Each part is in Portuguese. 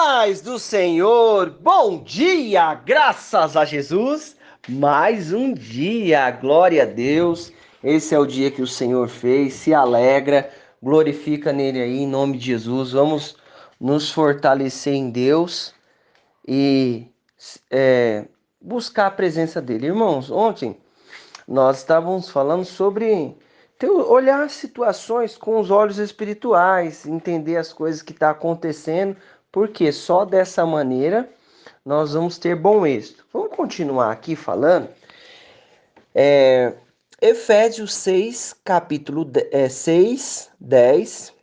Paz do Senhor, bom dia, graças a Jesus, mais um dia, glória a Deus, esse é o dia que o Senhor fez, se alegra, glorifica nele aí, em nome de Jesus, vamos nos fortalecer em Deus e buscar a presença dele. Irmãos, ontem nós estávamos falando sobre olhar situações com os olhos espirituais, entender as coisas que estão acontecendo, porque só dessa maneira nós vamos ter bom êxito. Vamos continuar aqui falando. Efésios 6, capítulo 6, 10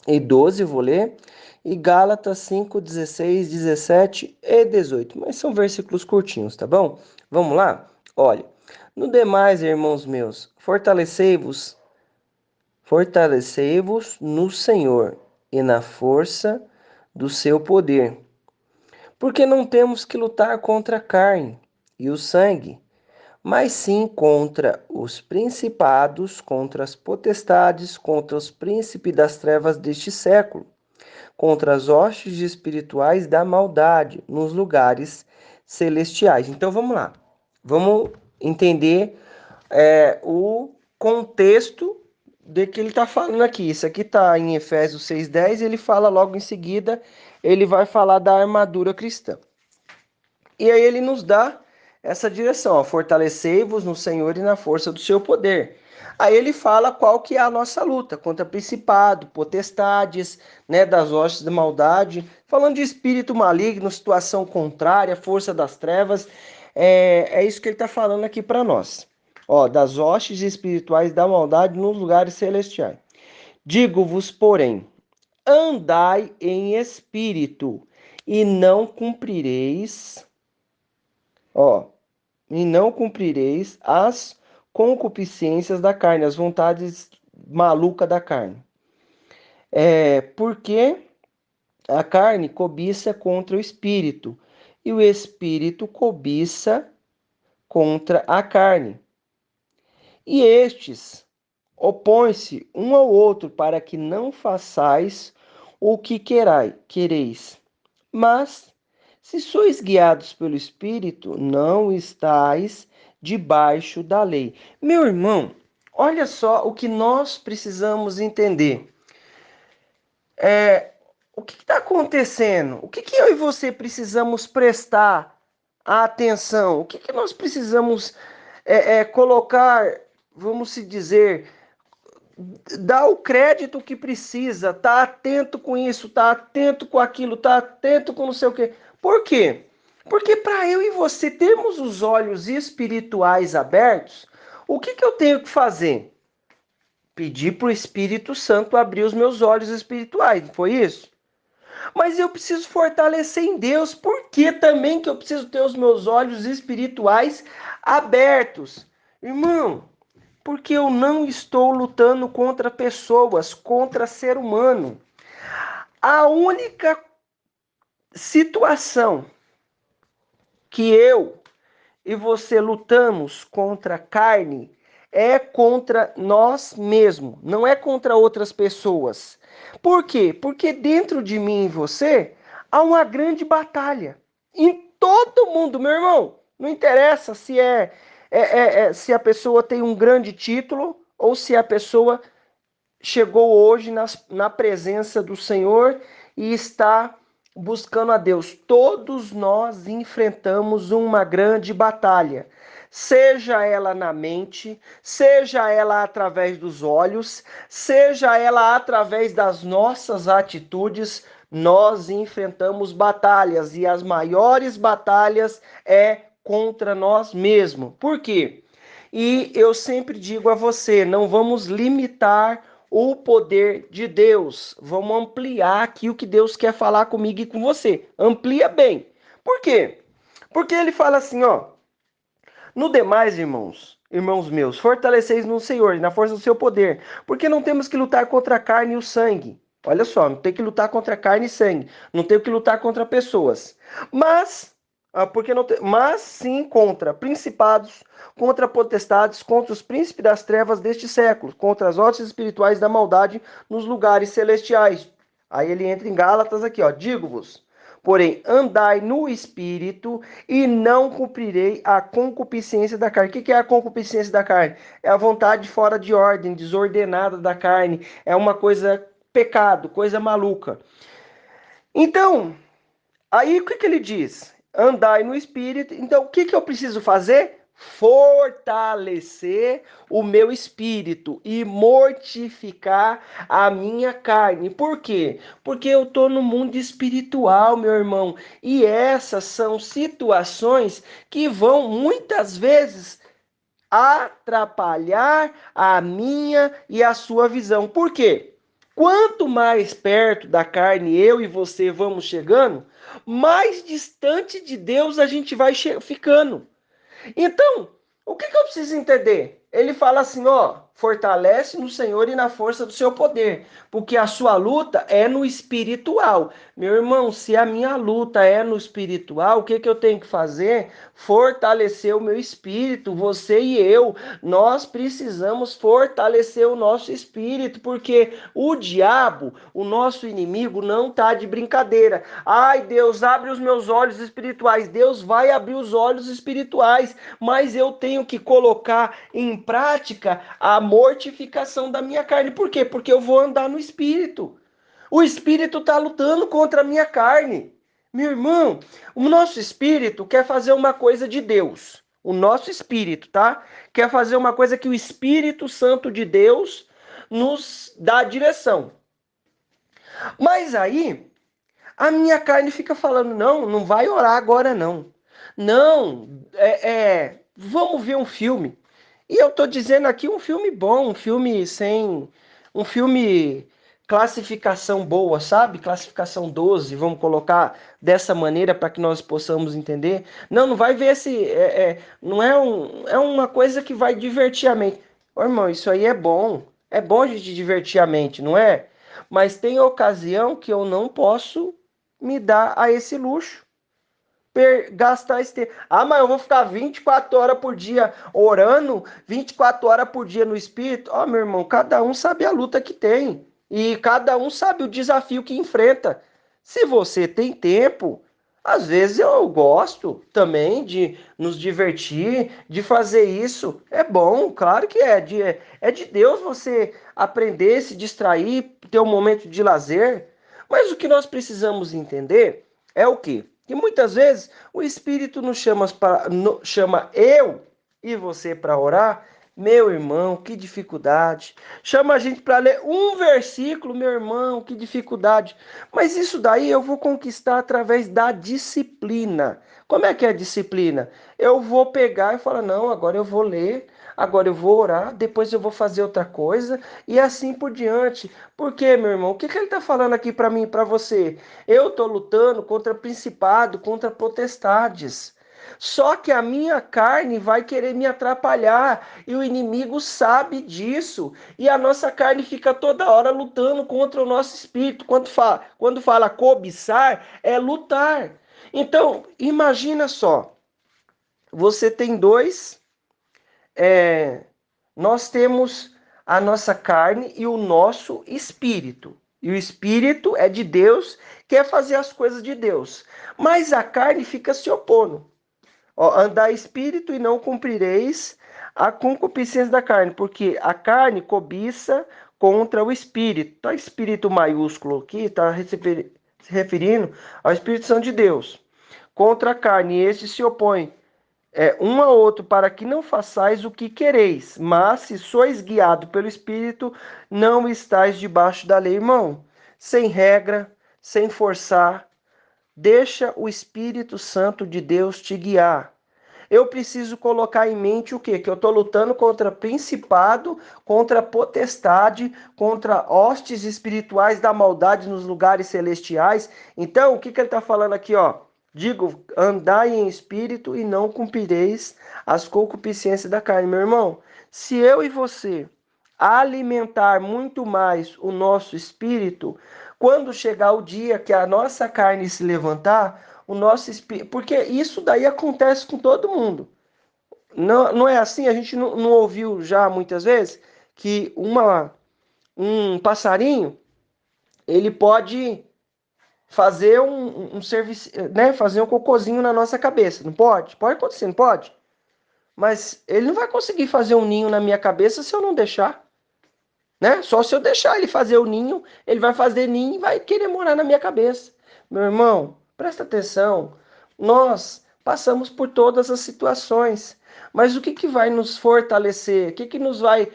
e 12, eu vou ler. E Gálatas 5, 16, 17 e 18. Mas são versículos curtinhos, tá bom? Vamos lá? Olha. No demais, irmãos meus, fortalecei-vos no Senhor e na força do seu poder. Porque não temos que lutar contra a carne e o sangue, mas sim contra os principados, contra as potestades, contra os príncipes das trevas deste século, contra as hostes espirituais da maldade nos lugares celestiais. Então vamos lá, vamos entender o contexto de que ele está falando aqui. Isso aqui está em Efésios 6,10, ele fala logo em seguida, ele vai falar da armadura cristã. E aí ele nos dá essa direção, fortalecei-vos no Senhor e na força do seu poder. Aí ele fala qual que é a nossa luta contra principado, potestades, né, das hostes da maldade, falando de espírito maligno, situação contrária, força das trevas. É isso que ele está falando aqui para nós. Ó, das hostes espirituais da maldade nos lugares celestiais. Digo-vos, porém, andai em espírito e não cumprireis, ó, e não cumprireis as concupiscências da carne, as vontades malucas da carne. Porque a carne cobiça contra o espírito e o espírito cobiça contra a carne. E estes opõem-se um ao outro para que não façais o que quereis. Mas, se sois guiados pelo Espírito, não estáis debaixo da lei. Meu irmão, olha só o que nós precisamos entender. O que está acontecendo? O que eu e você precisamos prestar atenção? O que nós precisamos colocar, vamos se dizer, dar o crédito que precisa, tá atento com isso, tá atento com aquilo, tá atento com não sei o quê. Por quê? Porque para eu e você termos os olhos espirituais abertos, o que eu tenho que fazer? Pedir para o Espírito Santo abrir os meus olhos espirituais, não foi isso? Mas eu preciso fortalecer em Deus. Por que também que eu preciso ter os meus olhos espirituais abertos? Irmão, porque eu não estou lutando contra pessoas, contra ser humano. A única situação que eu e você lutamos contra a carne é contra nós mesmos, não é contra outras pessoas. Por quê? Porque dentro de mim e você há uma grande batalha. Em todo mundo, meu irmão. Não interessa se a pessoa tem um grande título ou se a pessoa chegou hoje na presença do Senhor e está buscando a Deus. Todos nós enfrentamos uma grande batalha, seja ela na mente, seja ela através dos olhos, seja ela através das nossas atitudes. Nós enfrentamos batalhas e as maiores batalhas é contra nós mesmos. Por quê? E eu sempre digo a você, não vamos limitar o poder de Deus. Vamos ampliar aqui o que Deus quer falar comigo e com você. Amplia bem. Por quê? Porque ele fala assim, ó. No demais, irmãos meus, fortaleceis no Senhor e na força do seu poder, porque não temos que lutar contra a carne e o sangue. Olha só, não tem que lutar contra carne e sangue, não tem que lutar contra pessoas. Mas, mas sim contra principados, contra potestades, contra os príncipes das trevas deste século, contra as hostes espirituais da maldade nos lugares celestiais. Aí ele entra em Gálatas aqui, ó. Digo-vos, Porém, andai no Espírito e não cumprirei a concupiscência da carne. O que é a concupiscência da carne? É a vontade fora de ordem, desordenada da carne. É uma coisa pecado, coisa maluca. Então, aí o que ele diz? Andai no Espírito. Então, o que eu preciso fazer? Fortalecer o meu espírito e mortificar a minha carne. Por quê? Porque eu estou no mundo espiritual, meu irmão. E essas são situações que vão muitas vezes atrapalhar a minha e a sua visão. Por quê? Quanto mais perto da carne eu e você vamos chegando, mais distante de Deus a gente vai ficando. Então, o que eu preciso entender? Ele fala assim, ó, fortalece no Senhor e na força do seu poder, porque a sua luta é no espiritual. Meu irmão, se a minha luta é no espiritual, o que eu tenho que fazer? Fortalecer o meu espírito, você e eu. Nós precisamos fortalecer o nosso espírito, porque o diabo, o nosso inimigo, não tá de brincadeira. Ai, Deus, abre os meus olhos espirituais. Deus vai abrir os olhos espirituais, mas eu tenho que colocar em prática a mortificação da minha carne. Por quê? Porque eu vou andar no espírito. O espírito está lutando contra a minha carne. Meu irmão, o nosso espírito quer fazer uma coisa de Deus. O nosso espírito, tá? Quer fazer uma coisa que o Espírito Santo de Deus nos dá direção. Mas aí, a minha carne fica falando, não, não vai orar agora não. Não, vamos ver um filme. E eu tô dizendo aqui um filme bom, um filme sem... Um filme classificação boa, sabe? Classificação 12, vamos colocar dessa maneira para que nós possamos entender. Não, não vai ver esse... não é, é uma coisa que vai divertir a mente. Ô, irmão, isso aí é bom. É bom a gente divertir a mente, não é? Mas tem ocasião que eu não posso me dar a esse luxo. Gastar esse tempo. Ah, mas eu vou ficar 24 horas por dia orando, 24 horas por dia no Espírito. Ó, meu irmão, cada um sabe a luta que tem. E cada um sabe o desafio que enfrenta. Se você tem tempo, às vezes eu gosto também de nos divertir, de fazer isso. É bom, claro que é. É de Deus você aprender, se distrair, ter um momento de lazer. Mas o que nós precisamos entender é o quê? Que muitas vezes o Espírito nos chama eu e você para orar. Meu irmão, que dificuldade. Chama a gente para ler um versículo, meu irmão, que dificuldade. Mas isso daí eu vou conquistar através da disciplina. Como é que é a disciplina? Eu vou pegar e falar, não, agora eu vou ler, agora eu vou orar, depois eu vou fazer outra coisa e assim por diante. Por quê, meu irmão? O que ele está falando aqui para mim e para você? Eu estou lutando contra principado, contra potestades. Só que a minha carne vai querer me atrapalhar e o inimigo sabe disso. E a nossa carne fica toda hora lutando contra o nosso espírito. Quando fala cobiçar, é lutar. Então, imagina só, você tem dois, nós temos a nossa carne e o nosso espírito. E o espírito é de Deus, quer fazer as coisas de Deus. Mas a carne fica se opondo. Ó, andar espírito e não cumprireis a concupiscência da carne, porque a carne cobiça contra o espírito. Tá espírito maiúsculo aqui, está se referindo ao Espírito Santo de Deus. Contra a carne, e este se opõe um a outro, para que não façais o que quereis. Mas se sois guiado pelo Espírito, não estáis debaixo da lei, irmão. Sem regra, sem forçar, deixa o Espírito Santo de Deus te guiar. Eu preciso colocar em mente o quê? Que eu estou lutando contra principado, contra potestade, contra hostes espirituais da maldade nos lugares celestiais. Então, o que ele está falando aqui, ó? Digo, andai em espírito e não cumprireis as concupiscências da carne. Meu irmão, se eu e você alimentar muito mais o nosso espírito, quando chegar o dia que a nossa carne se levantar, o nosso espírito. Porque isso daí acontece com todo mundo. Não, não é assim? A gente não ouviu já muitas vezes que um passarinho ele pode fazer um serviço, né? Fazer um cocôzinho na nossa cabeça. Não pode? Pode acontecer, não pode? Mas ele não vai conseguir fazer um ninho na minha cabeça se eu não deixar, né? Só se eu deixar ele fazer o ninho, ele vai fazer ninho e vai querer morar na minha cabeça. Meu irmão, presta atenção. Nós passamos por todas as situações, mas o que que vai nos fortalecer? O que que nos vai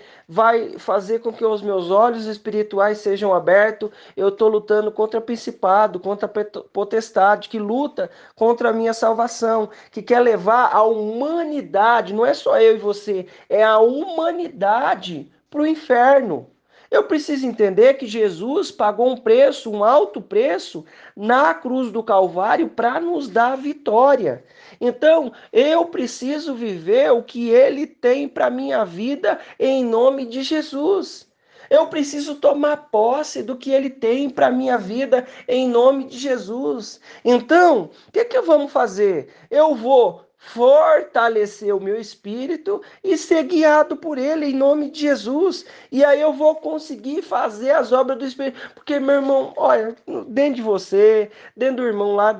fazer com que os meus olhos espirituais sejam abertos? Eu estou lutando contra principado, contra potestade, que luta contra a minha salvação, que quer levar a humanidade, não é só eu e você, é a humanidade para o inferno. Eu preciso entender que Jesus pagou um preço, um alto preço, na cruz do Calvário para nos dar a vitória. Então, eu preciso viver o que ele tem para minha vida em nome de Jesus. Eu preciso tomar posse do que ele tem para minha vida em nome de Jesus. Então, o que vamos fazer? Eu vou fortalecer o meu espírito e ser guiado por ele em nome de Jesus. E aí eu vou conseguir fazer as obras do Espírito. Porque, meu irmão, olha, dentro de você, dentro do irmão lá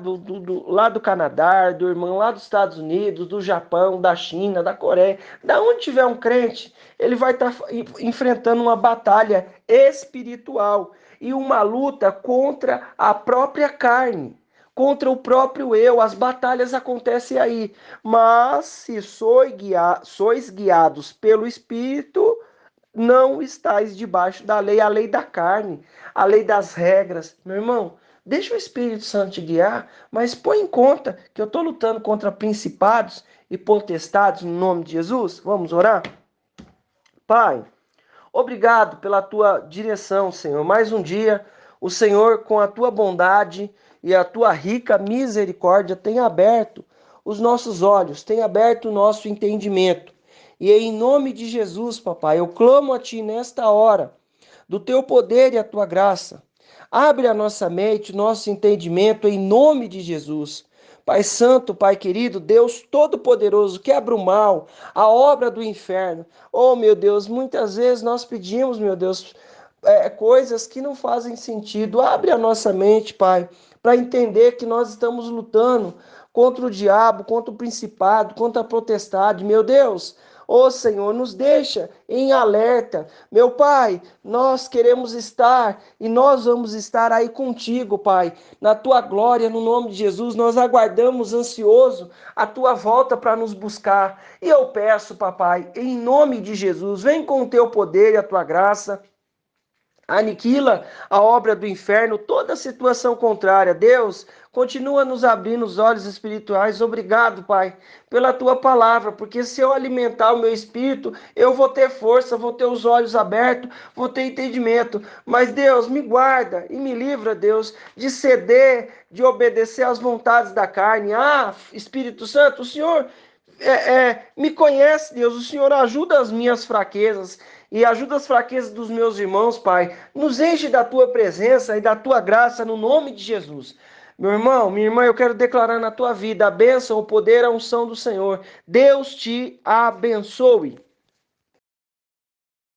do Canadá, do irmão lá dos Estados Unidos, do Japão, da China, da Coreia, da onde tiver um crente, ele vai estar enfrentando uma batalha espiritual e uma luta contra a própria carne, contra o próprio eu. As batalhas acontecem aí. Mas se sois guiados pelo Espírito, não estáis debaixo da lei, a lei da carne, a lei das regras. Meu irmão, deixa o Espírito Santo te guiar, mas põe em conta que eu estou lutando contra principados e potestades no nome de Jesus. Vamos orar? Pai, obrigado pela tua direção, Senhor. Mais um dia, o Senhor, com a tua bondade e a tua rica misericórdia, tem aberto os nossos olhos, tem aberto o nosso entendimento. E em nome de Jesus, papai, eu clamo a ti nesta hora, do teu poder e a tua graça. Abre a nossa mente, nosso entendimento, em nome de Jesus. Pai Santo, Pai querido, Deus Todo-Poderoso, quebra o mal, a obra do inferno. Oh, meu Deus, muitas vezes nós pedimos, meu Deus, coisas que não fazem sentido. Abre a nossa mente, Pai, para entender que nós estamos lutando contra o diabo, contra o principado, contra a potestade. Meu Deus, ô Senhor, nos deixa em alerta. Meu Pai, nós queremos estar e nós vamos estar aí contigo, Pai, na tua glória, no nome de Jesus. Nós aguardamos ansioso a tua volta para nos buscar. E eu peço, papai, em nome de Jesus, vem com o teu poder e a tua graça. Aniquila a obra do inferno, toda situação contrária. Deus, continua nos abrindo os olhos espirituais. Obrigado, Pai, pela tua palavra, porque se eu alimentar o meu espírito, eu vou ter força, vou ter os olhos abertos, vou ter entendimento. Mas, Deus, me guarda e me livra, Deus, de ceder, de obedecer às vontades da carne. Ah, Espírito Santo, o Senhor me conhece, Deus, o Senhor ajuda as minhas fraquezas e ajuda as fraquezas dos meus irmãos, Pai. Nos enche da tua presença e da tua graça no nome de Jesus. Meu irmão, minha irmã, eu quero declarar na tua vida a bênção, o poder, a unção do Senhor. Deus te abençoe.